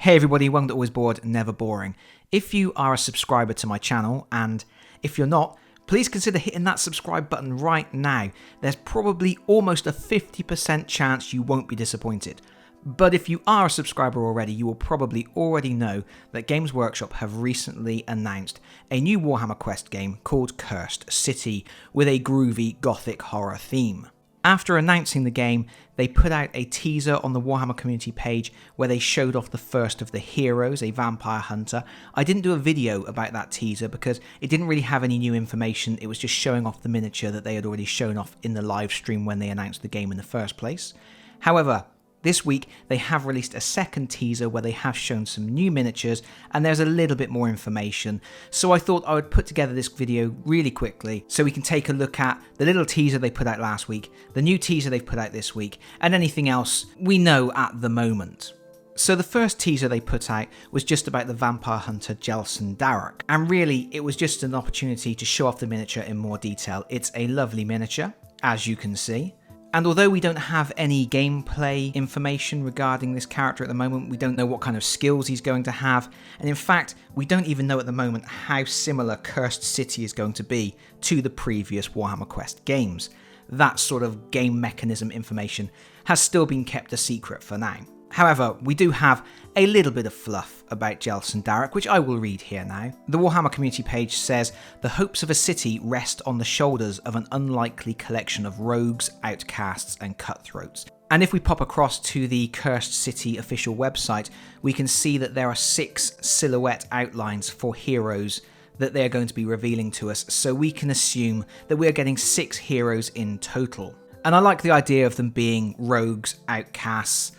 Hey everybody, welcome to Always Bored, Never Boring. If you are a subscriber to my channel, and if you're not, please consider hitting that subscribe button right now. There's probably almost a 50% chance you won't be disappointed. But if you are a subscriber already, you will probably already know that Games Workshop have recently announced a new Warhammer Quest game called Cursed City with a groovy gothic horror theme. After announcing the game, they put out a teaser on the Warhammer community page where they showed off the first of the heroes, a vampire hunter. I didn't do a video about that teaser because it didn't really have any new information. It was just showing off the miniature that they had already shown off in the live stream when they announced the game in the first place. However, this week, they have released a second teaser where they have shown some new miniatures and there's a little bit more information. So I thought I would put together this video really quickly so we can take a look at the little teaser they put out last week, the new teaser they've put out this week, and anything else we know at the moment. So the first teaser they put out was just about the vampire hunter Jelson Darroch, and really it was just an opportunity to show off the miniature in more detail. It's a lovely miniature, as you can see. And although we don't have any gameplay information regarding this character at the moment, we don't know what kind of skills he's going to have, and in fact, we don't even know at the moment how similar Cursed City is going to be to the previous Warhammer Quest games. That sort of game mechanism information has still been kept a secret for now. However, we do have a little bit of fluff about Jelson Darroch, which I will read here now. The Warhammer community page says, "The hopes of a city rest on the shoulders of an unlikely collection of rogues, outcasts and cutthroats." And if we pop across to the Cursed City official website, we can see that there are 6 silhouette outlines for heroes that they're going to be revealing to us, so we can assume that we're getting 6 heroes in total. And I like the idea of them being rogues, outcasts,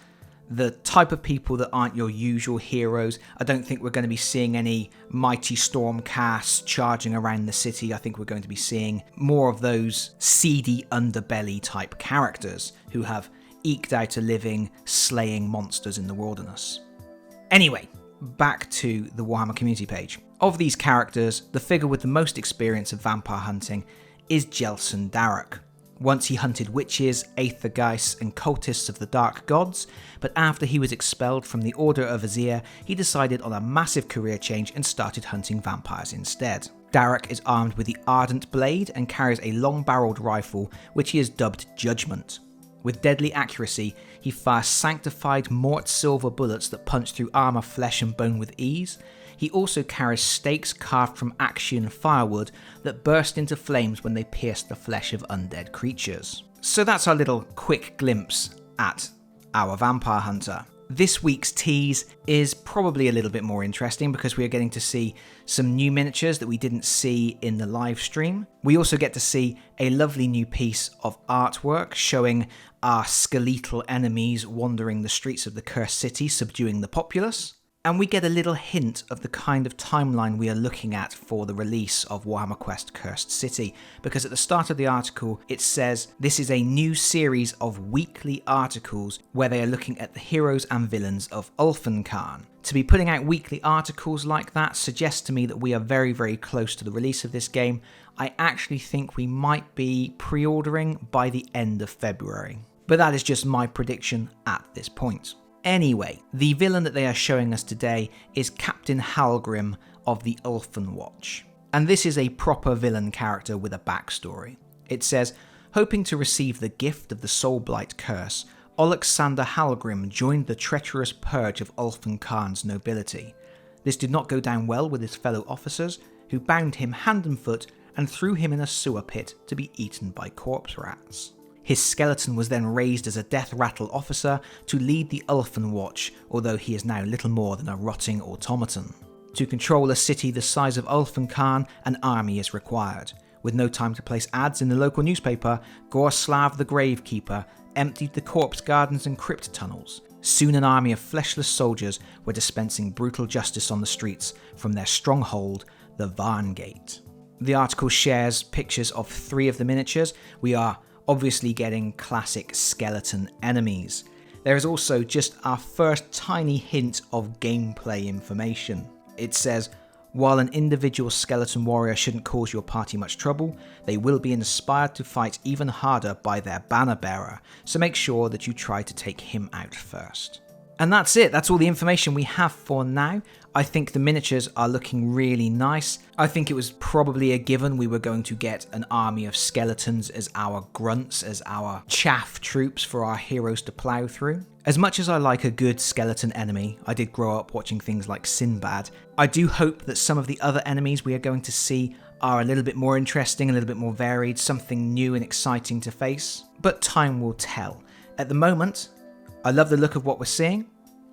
the type of people that aren't your usual heroes. I don't think we're going to be seeing any mighty stormcasts charging around the city. I think we're going to be seeing more of those seedy underbelly type characters who have eked out a living slaying monsters in the wilderness. Anyway, back to the Warhammer community page. Of these characters, the figure with the most experience of vampire hunting is Jelson Darroch. Once he hunted witches, aethergeists and cultists of the dark gods, but after he was expelled from the Order of Azir, he decided on a massive career change and started hunting vampires instead. Darroch is armed with the Ardent Blade and carries a long-barreled rifle which he has dubbed Judgment. With deadly accuracy, he fires sanctified Mort silver bullets that punch through armour, flesh and bone with ease. He also carries stakes carved from Axian firewood that burst into flames when they pierce the flesh of undead creatures. So that's our little quick glimpse at our vampire hunter. This week's tease is probably a little bit more interesting because we are getting to see some new miniatures that we didn't see in the live stream. We also get to see a lovely new piece of artwork showing our skeletal enemies wandering the streets of the Cursed City, subduing the populace. And we get a little hint of the kind of timeline we are looking at for the release of Warhammer Quest Cursed City, because at the start of the article it says this is a new series of weekly articles where they are looking at the heroes and villains of Ulfenkarn. To be putting out weekly articles like that suggests to me that we are very, very close to the release of this game. I actually think we might be pre-ordering by the end of February, but that is just my prediction at this point. Anyway, the villain that they are showing us today is Captain Halgrim of the Ulfenwatch. And this is a proper villain character with a backstory. It says, hoping to receive the gift of the Soulblight curse, Alexander Halgrim joined the treacherous purge of Ulfenkarn's nobility. This did not go down well with his fellow officers, who bound him hand and foot and threw him in a sewer pit to be eaten by corpse rats. His skeleton was then raised as a Deathrattle officer to lead the Ulfenwatch, although he is now little more than a rotting automaton. To control a city the size of Ulfenkarn, an army is required. With no time to place ads in the local newspaper, Gorslav the Gravekeeper emptied the corpse gardens and crypt tunnels. Soon an army of fleshless soldiers were dispensing brutal justice on the streets from their stronghold, the Varngate. The article shares pictures of 3 of the miniatures. We are obviously getting classic skeleton enemies. There is also just our first tiny hint of gameplay information. It says, while an individual skeleton warrior shouldn't cause your party much trouble, they will be inspired to fight even harder by their banner bearer, so make sure that you try to take him out first. And that's it. That's all the information we have for now. I think the miniatures are looking really nice. I think it was probably a given we were going to get an army of skeletons as our grunts, as our chaff troops for our heroes to plow through. As much as I like a good skeleton enemy, I did grow up watching things like Sinbad. I do hope that some of the other enemies we are going to see are a little bit more interesting, a little bit more varied, something new and exciting to face. But time will tell. At the moment, I love the look of what we're seeing.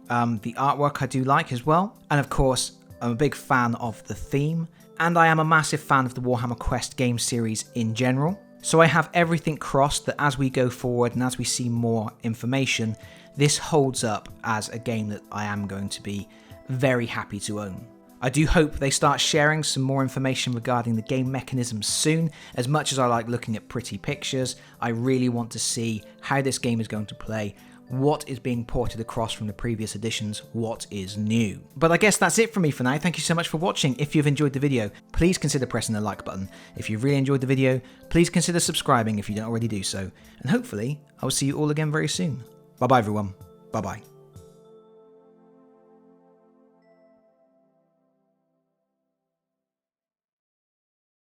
The artwork I do like as well. And of course, I'm a big fan of the theme. And I am a massive fan of the Warhammer Quest game series in general. So I have everything crossed that as we go forward and as we see more information, this holds up as a game that I am going to be very happy to own. I do hope they start sharing some more information regarding the game mechanisms soon. As much as I like looking at pretty pictures, I really want to see how this game is going to play, what is being ported across from the previous editions, what is new. But I guess that's it from me for now. Thank you so much for watching. If you've enjoyed the video, please consider pressing the like button. If you've really enjoyed the video, please consider subscribing if you don't already do so. And hopefully, I will see you all again very soon. Bye bye everyone. Bye bye.